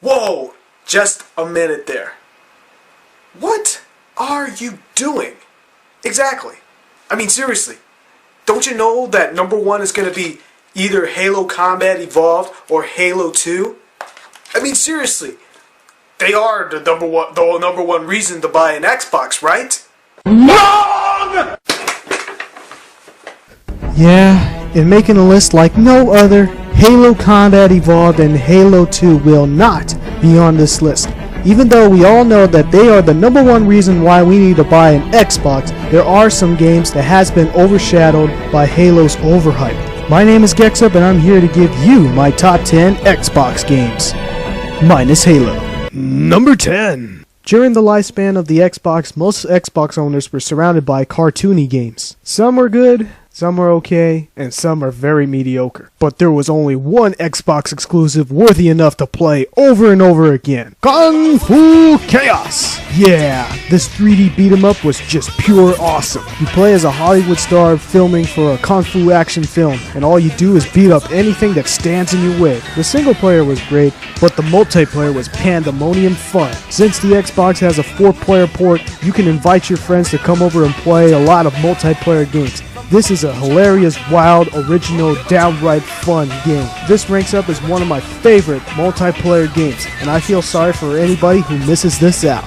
Whoa, just a minute there. What are you doing? Exactly. I mean, seriously. Don't you know that number 1 is going to be either Halo Combat Evolved or Halo 2? I mean, seriously. They are the number one reason to buy an Xbox, right? Wrong! Yeah, in making a list like no other, Halo Combat Evolved and Halo 2 will not be on this list. Even though we all know that they are the number 1 reason why we need to buy an Xbox, there are some games that has been overshadowed by Halo's overhype. My name is Gexup and I'm here to give you my top 10 Xbox games. Minus Halo. Number 10. During the lifespan of the Xbox, most Xbox owners were surrounded by cartoony games. Some were good, some are okay, and some are very mediocre. But there was only one Xbox exclusive worthy enough to play over and over again. Kung Fu Chaos! Yeah, this 3D beat-em-up was just pure awesome. You play as a Hollywood star filming for a Kung Fu action film, and all you do is beat up anything that stands in your way. The single player was great, but the multiplayer was pandemonium fun. Since the Xbox has a 4-player port, you can invite your friends to come over and play a lot of multiplayer games. This is a hilarious, wild, original, downright fun game. This ranks up as one of my favorite multiplayer games, and I feel sorry for anybody who misses this out.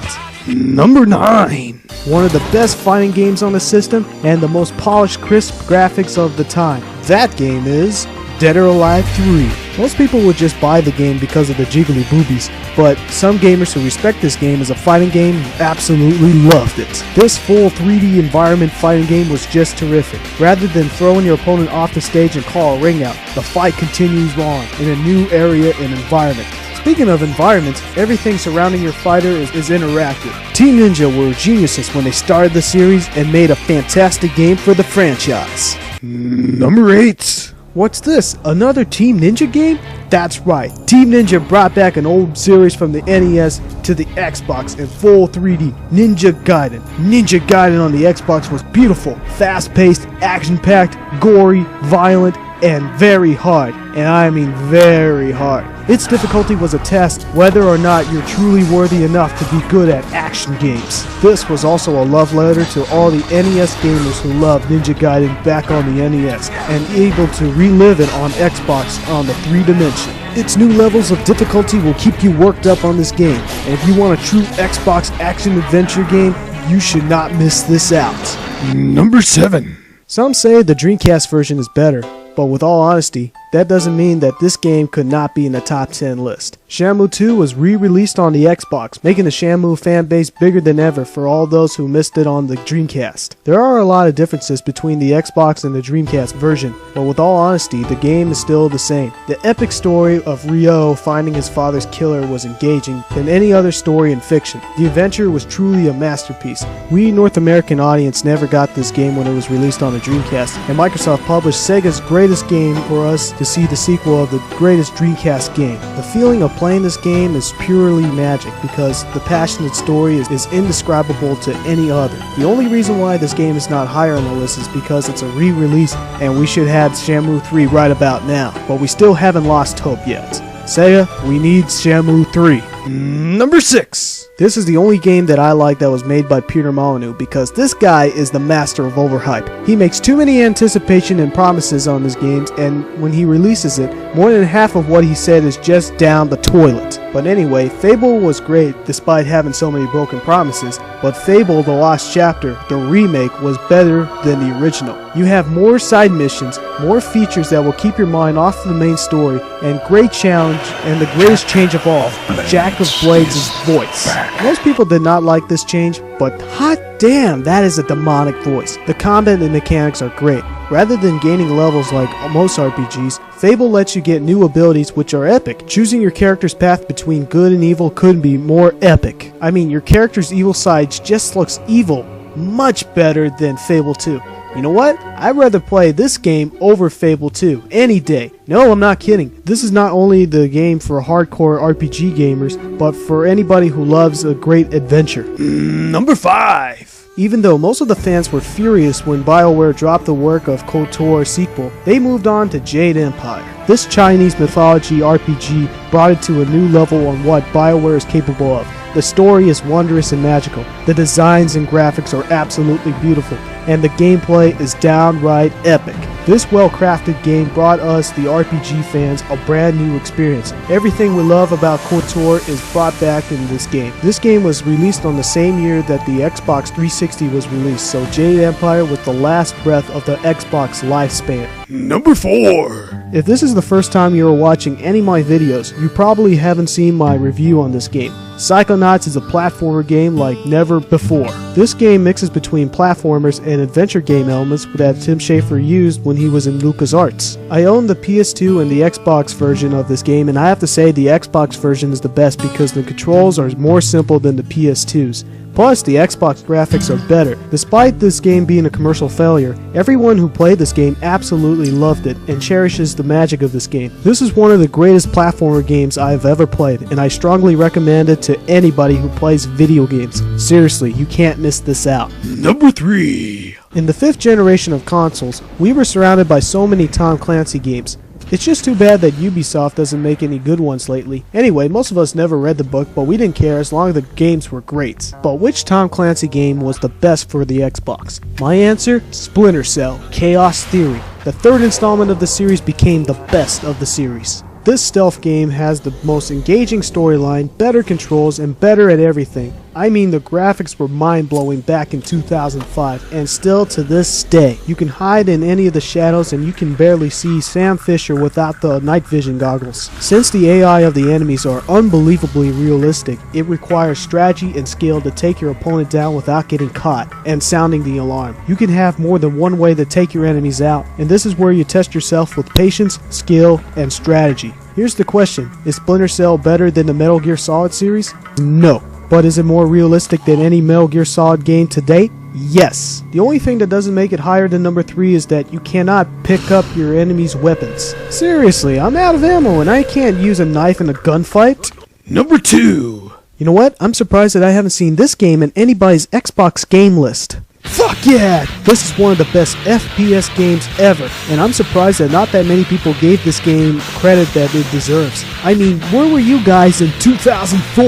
Number 9. One of the best fighting games on the system, and the most polished, crisp graphics of the time. That game is Dead or Alive 3. Most people would just buy the game because of the jiggly boobies, but some gamers who respect this game as a fighting game absolutely loved it. This full 3D environment fighting game was just terrific. Rather than throwing your opponent off the stage and call a ring out, the fight continues on in a new area and environment. Speaking of environments, everything surrounding your fighter is interactive. Team Ninja were geniuses when they started the series and made a fantastic game for the franchise. Number 8. What's this? Another Team Ninja game? That's right, Team Ninja brought back an old series from the NES to the Xbox in full 3D, Ninja Gaiden. Ninja Gaiden on the Xbox was beautiful, fast-paced, action-packed, gory, violent, and very hard. And I mean very hard. Its difficulty was a test whether or not you're truly worthy enough to be good at action games. This was also a love letter to all the NES gamers who loved Ninja Gaiden back on the NES and able to relive it on Xbox on the 3-dimension. Its new levels of difficulty will keep you worked up on this game, and if you want a true Xbox action-adventure game, you should not miss this out. Number 7. Some say the Dreamcast version is better, but with all honesty, that doesn't mean that this game could not be in the top 10 list. Shambu 2 was re-released on the Xbox, making the Shambu fanbase bigger than ever for all those who missed it on the Dreamcast. There are a lot of differences between the Xbox and the Dreamcast version, but with all honesty, the game is still the same. The epic story of Ryo finding his father's killer was engaging than any other story in fiction. The adventure was truly a masterpiece. We North American audience never got this game when it was released on the Dreamcast, and Microsoft published Sega's greatest game for us to see the sequel of the greatest Dreamcast game. The feeling of playing this game is purely magic because the passionate story is indescribable to any other. The only reason why this game is not higher on the list is because it's a re-release and we should have Shambu 3 right about now, but we still haven't lost hope yet. Sega, we need Shambu 3. Number 6. This is the only game that I like that was made by Peter Molyneux because this guy is the master of overhype. He makes too many anticipation and promises on his games, and when he releases it, more than half of what he said is just down the toilet. But anyway, Fable was great despite having so many broken promises, but Fable The Lost Chapter, the remake, was better than the original. You have more side missions, more features that will keep your mind off the main story, and great challenge, and the greatest change of all, Jack of Blades' voice. Most people did not like this change, but hot damn, that is a demonic voice. The combat and mechanics are great. Rather than gaining levels like most RPGs, Fable lets you get new abilities which are epic. Choosing your character's path between good and evil couldn't be more epic. I mean, your character's evil side just looks evil, much better than Fable 2. You know what? I'd rather play this game over Fable 2 any day. No, I'm not kidding. This is not only the game for hardcore RPG gamers, but for anybody who loves a great adventure. Number 5. Even though most of the fans were furious when BioWare dropped the work of KOTOR sequel, they moved on to Jade Empire. This Chinese mythology RPG brought it to a new level on what BioWare is capable of. The story is wondrous and magical, the designs and graphics are absolutely beautiful, and the gameplay is downright epic. This well-crafted game brought us, the RPG fans, a brand new experience. Everything we love about KOTOR is brought back in this game. This game was released on the same year that the Xbox 360 was released, so Jade Empire was the last breath of the Xbox lifespan. Number 4. If this is the first time you are watching any of my videos, you probably haven't seen my review on this game. Psychonauts is a platformer game like never before. This game mixes between platformers and adventure game elements that Tim Schafer used when he was in LucasArts. I own the PS2 and the Xbox version of this game, and I have to say the Xbox version is the best because the controls are more simple than the PS2's. Plus, the Xbox graphics are better. Despite this game being a commercial failure, everyone who played this game absolutely loved it and cherishes the magic of this game. This is one of the greatest platformer games I have ever played, and I strongly recommend it to anybody who plays video games. Seriously, you can't miss this out. Number 3. In the 5th generation of consoles, we were surrounded by so many Tom Clancy games. It's just too bad that Ubisoft doesn't make any good ones lately. Anyway, most of us never read the book, but we didn't care as long as the games were great. But which Tom Clancy game was the best for the Xbox? My answer? Splinter Cell, Chaos Theory. The 3rd installment of the series became the best of the series. This stealth game has the most engaging storyline, better controls, and better at everything. I mean, the graphics were mind-blowing back in 2005, and still to this day. You can hide in any of the shadows and you can barely see Sam Fisher without the night vision goggles. Since the AI of the enemies are unbelievably realistic, it requires strategy and skill to take your opponent down without getting caught and sounding the alarm. You can have more than one way to take your enemies out, and this is where you test yourself with patience, skill, and strategy. Here's the question, is Splinter Cell better than the Metal Gear Solid series? No. But is it more realistic than any Metal Gear Solid game to date? Yes. The only thing that doesn't make it higher than number 3 is that you cannot pick up your enemy's weapons. Seriously, I'm out of ammo and I can't use a knife in a gunfight. Number 2. You know what? I'm surprised that I haven't seen this game in anybody's Xbox game list. Fuck yeah! This is one of the best FPS games ever, and I'm surprised that not that many people gave this game credit that it deserves. I mean, where were you guys in 2004?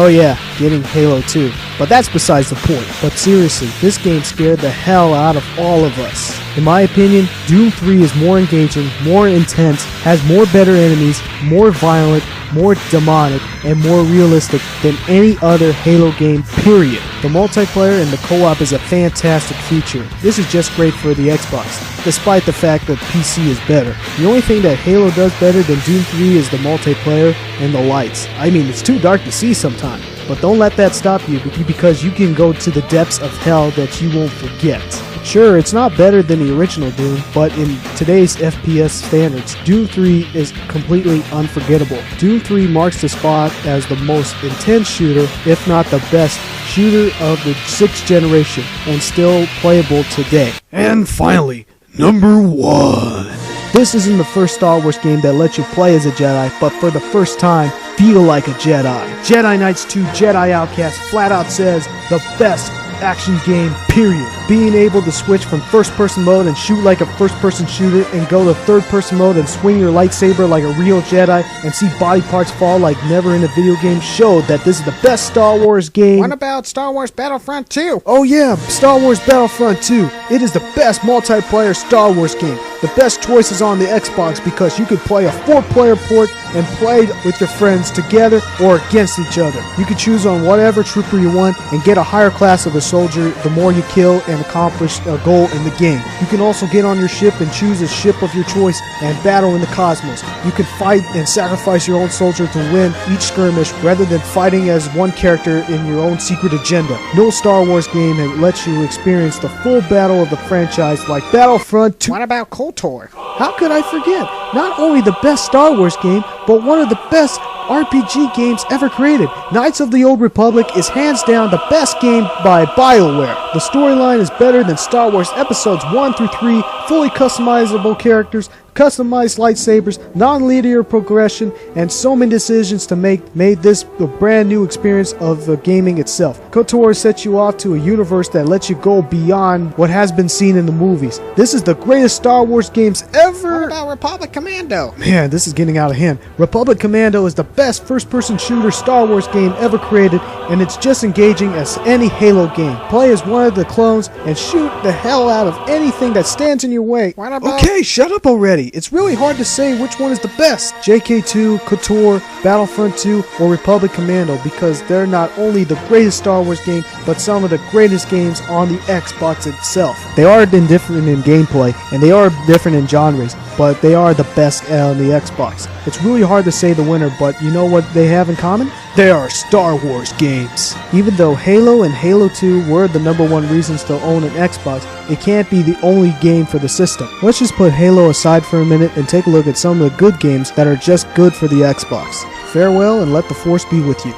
Oh yeah, getting Halo 2. But that's besides the point. But seriously, this game scared the hell out of all of us. In my opinion, Doom 3 is more engaging, more intense, has more better enemies, more violent, more demonic, and more realistic than any other Halo game, period. The multiplayer and the co-op is a fantastic feature. This is just great for the Xbox, despite the fact that PC is better. The only thing that Halo does better than Doom 3 is the multiplayer and the lights. I mean, it's too dark to see sometimes. But don't let that stop you, because you can go to the depths of hell that you won't forget. Sure, it's not better than the original Doom, but in today's FPS standards, Doom 3 is completely unforgettable. Doom 3 marks the spot as the most intense shooter, if not the best shooter of the 6th generation, and still playable today. And finally, number 1. This isn't the first Star Wars game that lets you play as a Jedi, but for the first time, feel like a Jedi. Jedi Knights 2 Jedi Outcast flat out says the best action game, period. Being able to switch from first-person mode and shoot like a first-person shooter and go to third-person mode and swing your lightsaber like a real Jedi and see body parts fall like never in a video game showed that this is the best Star Wars game. What about Star Wars Battlefront 2? Oh yeah, Star Wars Battlefront 2. It is the best multiplayer Star Wars game. The best choice is on the Xbox because you can play a 4-player port and play with your friends together or against each other. You can choose on whatever trooper you want and get a higher class of a soldier the more you kill and accomplish a goal in the game. You can also get on your ship and choose a ship of your choice and battle in the cosmos. You can fight and sacrifice your own soldier to win each skirmish rather than fighting as one character in your own secret agenda. No Star Wars game that lets you experience the full battle of the franchise like Battlefront 2. What about KOTOR? How could I forget? Not only the best Star Wars game, but one of the best RPG games ever created. Knights of the Old Republic is hands down the best game by BioWare. The storyline is better than Star Wars Episodes 1 through 3, fully customizable characters, customized lightsabers, non-linear progression, and so many decisions to make made this a brand new experience of the gaming itself. KOTOR sets you off to a universe that lets you go beyond what has been seen in the movies. This is the greatest Star Wars games ever. What about Republic Commando? Man, this is getting out of hand. Republic Commando is the best first-person shooter Star Wars game ever created, and it's just engaging as any Halo game. Play as one of the clones and shoot the hell out of anything that stands in your way. What about... Okay, shut up already. It's really hard to say which one is the best. JK2, KOTOR, Battlefront 2, or Republic Commando, because they're not only the greatest Star Wars game, but some of the greatest games on the Xbox itself. They are different in gameplay, and they are different in genres, but they are the best on the Xbox. It's really hard to say the winner, but you know what they have in common? They are Star Wars games. Even though Halo and Halo 2 were the #1 reasons to own an Xbox, it can't be the only game for the system. Let's just put Halo aside for a minute and take a look at some of the good games that are just good for the Xbox. Farewell and let the Force be with you.